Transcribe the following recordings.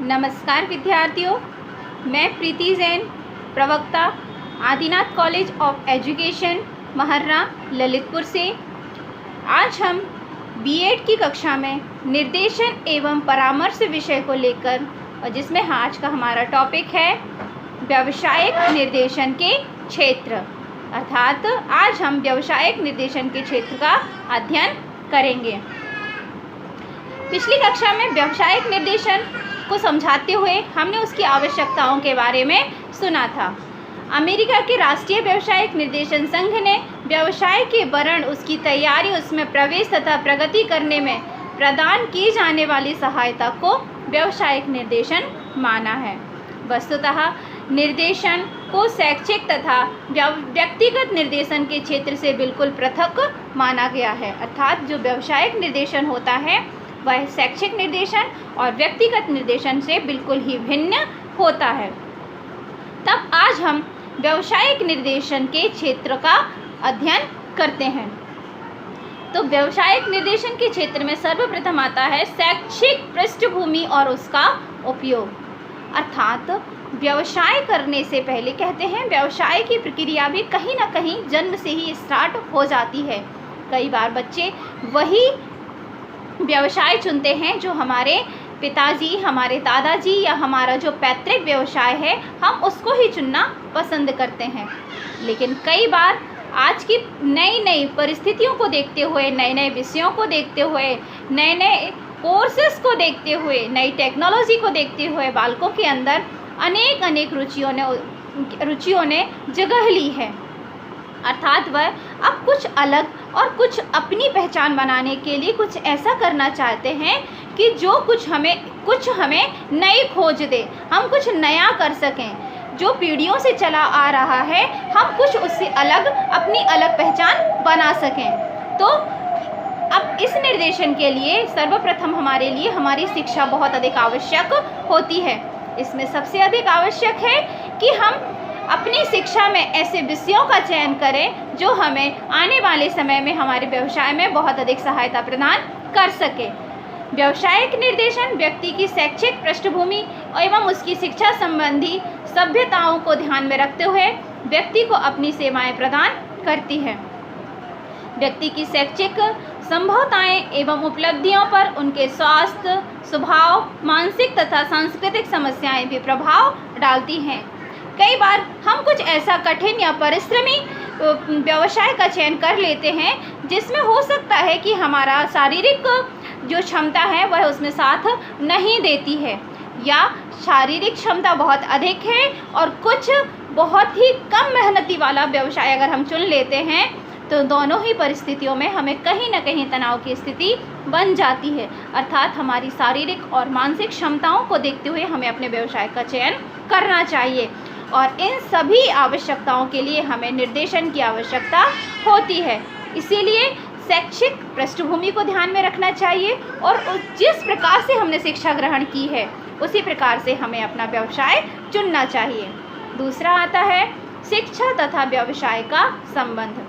नमस्कार विद्यार्थियों, मैं प्रीति जैन, प्रवक्ता Adinath college of education Maharra Lalitpur से। आज हम बीएड की कक्षा में निर्देशन एवं परामर्श विषय को लेकर और जिसमें आज का हमारा टॉपिक है व्यावसायिक निर्देशन के क्षेत्र, अर्थात आज हम व्यावसायिक निर्देशन के क्षेत्र का अध्ययन करेंगे। पिछली कक्षा में व्यावसायिक निर्देशन को समझाते हुए हमने उसकी आवश्यकताओं के बारे में सुना था। अमेरिका के राष्ट्रीय व्यावसायिक निर्देशन संघ ने व्यवसाय के वर्णन, उसकी तैयारी, उसमें प्रवेश तथा प्रगति करने में प्रदान की जाने वाली सहायता को व्यावसायिक निर्देशन माना है। वस्तुतः निर्देशन को शैक्षिक तथा व्यक्तिगत निर्देशन के क्षेत्र से बिल्कुल पृथक माना गया है, अर्थात जो व्यावसायिक निर्देशन होता है वह शैक्षिक निर्देशन और व्यक्तिगत निर्देशन से बिल्कुल ही भिन्न होता है। तब आज हम व्यावसायिक निर्देशन के क्षेत्र का अध्ययन करते हैं। तो व्यावसायिक निर्देशन के क्षेत्र में सर्वप्रथम आता है शैक्षिक पृष्ठभूमि और उसका उपयोग, अर्थात व्यवसाय करने से पहले कहते हैं व्यवसाय की प्रक्रिया भी कहीं ना कहीं जन्म से ही स्टार्ट हो जाती है। कई बार बच्चे वही व्यवसाय चुनते हैं जो हमारे पिताजी, हमारे दादाजी या हमारा जो पैतृक व्यवसाय है हम उसको ही चुनना पसंद करते हैं। लेकिन कई बार आज की नई नई परिस्थितियों को देखते हुए, नए नए विषयों को देखते हुए, नए नए कोर्सेस को देखते हुए, नई टेक्नोलॉजी को देखते हुए बालकों के अंदर अनेक रुचियों ने जगह ली है, अर्थात वह अब कुछ अलग और कुछ अपनी पहचान बनाने के लिए कुछ ऐसा करना चाहते हैं कि जो कुछ हमें नई खोज दे, हम कुछ नया कर सकें। जो पीढ़ियों से चला आ रहा है हम कुछ उससे अलग, अपनी अलग पहचान बना सकें। तो अब इस निर्देशन के लिए सर्वप्रथम हमारे लिए हमारी शिक्षा बहुत अधिक आवश्यक होती है। इसमें सबसे अधिक आवश्यक है कि हम अपनी शिक्षा में ऐसे विषयों का चयन करें जो हमें आने वाले समय में हमारे व्यवसाय में बहुत अधिक सहायता प्रदान कर सके। व्यावसायिक निर्देशन व्यक्ति की शैक्षिक पृष्ठभूमि एवं उसकी शिक्षा संबंधी सभ्यताओं को ध्यान में रखते हुए व्यक्ति को अपनी सेवाएं प्रदान करती है। व्यक्ति की शैक्षिक संभवताएं एवं उपलब्धियों पर उनके स्वास्थ्य, स्वभाव, मानसिक तथा सांस्कृतिक समस्याएं भी प्रभाव डालती हैं। कई बार हम कुछ ऐसा कठिन या परिश्रमी व्यवसाय का चयन कर लेते हैं जिसमें हो सकता है कि हमारा शारीरिक जो क्षमता है वह उसमें साथ नहीं देती है, या शारीरिक क्षमता बहुत अधिक है और कुछ बहुत ही कम मेहनती वाला व्यवसाय अगर हम चुन लेते हैं तो दोनों ही परिस्थितियों में हमें कहीं ना कहीं तनाव की स्थिति बन जाती है। अर्थात हमारी शारीरिक और मानसिक क्षमताओं को देखते हुए हमें अपने व्यवसाय का चयन करना चाहिए और इन सभी आवश्यकताओं के लिए हमें निर्देशन की आवश्यकता होती है। इसीलिए शैक्षिक पृष्ठभूमि को ध्यान में रखना चाहिए और जिस प्रकार से हमने शिक्षा ग्रहण की है उसी प्रकार से हमें अपना व्यवसाय चुनना चाहिए। दूसरा आता है शिक्षा तथा व्यवसाय का संबंध।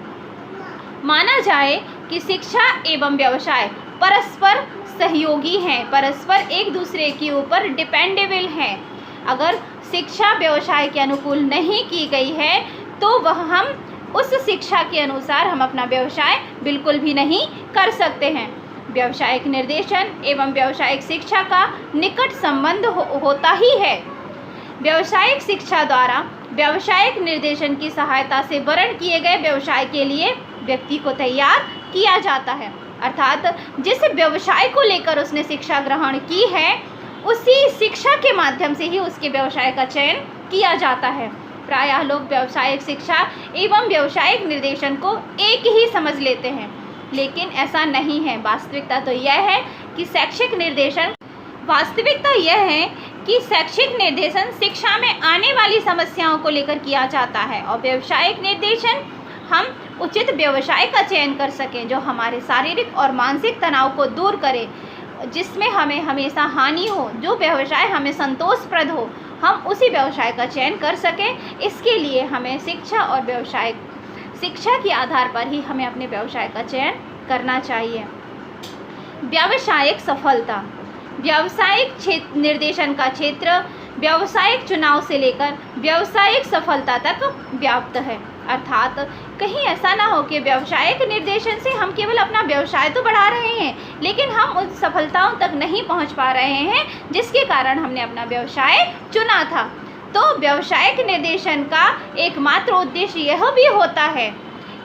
माना जाए कि शिक्षा एवं व्यवसाय परस्पर सहयोगी हैं, परस्पर एक दूसरे के ऊपर डिपेंडेबल हैं। अगर शिक्षा व्यवसाय के अनुकूल नहीं की गई है तो हम उस शिक्षा के अनुसार हम अपना व्यवसाय बिल्कुल भी नहीं कर सकते हैं। व्यावसायिक निर्देशन एवं व्यावसायिक शिक्षा का निकट संबंध होता ही है। व्यावसायिक शिक्षा द्वारा व्यावसायिक निर्देशन की सहायता से वर्ण किए गए व्यवसाय के लिए व्यक्ति को तैयार किया जाता है, अर्थात जिस व्यवसाय को लेकर उसने शिक्षा ग्रहण की है उसी शिक्षा के माध्यम से ही उसके व्यवसाय का चयन किया जाता है। प्रायः लोग व्यावसायिक शिक्षा एवं व्यावसायिक निर्देशन को एक ही समझ लेते हैं, लेकिन ऐसा नहीं है। वास्तविकता यह है कि शैक्षिक निर्देशन शिक्षा में आने वाली समस्याओं को लेकर किया जाता है और व्यावसायिक निर्देशन हम उचित व्यवसाय का चयन कर सकें जो हमारे शारीरिक और मानसिक तनाव को दूर करे, जिसमें हमें हमेशा हानि हो, जो व्यवसाय हमें संतोषप्रद हो, हम उसी व्यवसाय का चयन कर सकें। इसके लिए हमें शिक्षा के आधार पर ही हमें अपने व्यवसाय का चयन करना चाहिए। व्यावसायिक सफलता व्यावसायिक क्षेत्र निर्देशन का क्षेत्र व्यावसायिक चुनाव से लेकर व्यावसायिक सफलता तक व्याप्त है। अर्थात कहीं ऐसा ना हो कि व्यावसायिक निर्देशन से हम केवल अपना व्यवसाय तो बढ़ा रहे हैं, लेकिन हम उन सफलताओं तक नहीं पहुंच पा रहे हैं जिसके कारण हमने अपना व्यवसाय चुना था। तो व्यावसायिक निर्देशन का एकमात्र उद्देश्य यह भी होता है,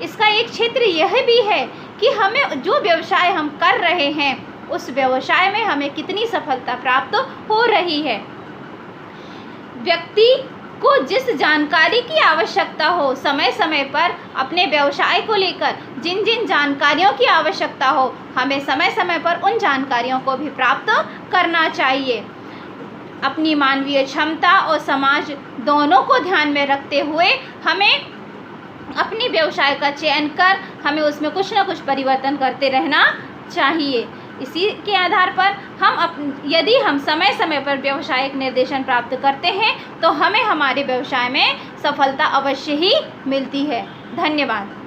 इसका एक क्षेत्र यह भी है कि हमें जो व्यवसाय हम कर रहे हैं उस व्यवसाय में हमें कितनी सफलता प्राप्त हो रही है। व्यक्ति को जिस जानकारी की आवश्यकता हो, समय समय पर अपने व्यवसाय को लेकर जिन जिन जानकारियों की आवश्यकता हो, हमें समय समय पर उन जानकारियों को भी प्राप्त करना चाहिए। अपनी मानवीय क्षमता और समाज दोनों को ध्यान में रखते हुए हमें अपनी व्यवसाय का चयन कर हमें उसमें कुछ ना कुछ परिवर्तन करते रहना चाहिए। इसी के आधार पर यदि हम समय समय पर व्यावसायिक निर्देशन प्राप्त करते हैं तो हमें हमारे व्यवसाय में सफलता अवश्य ही मिलती है। धन्यवाद।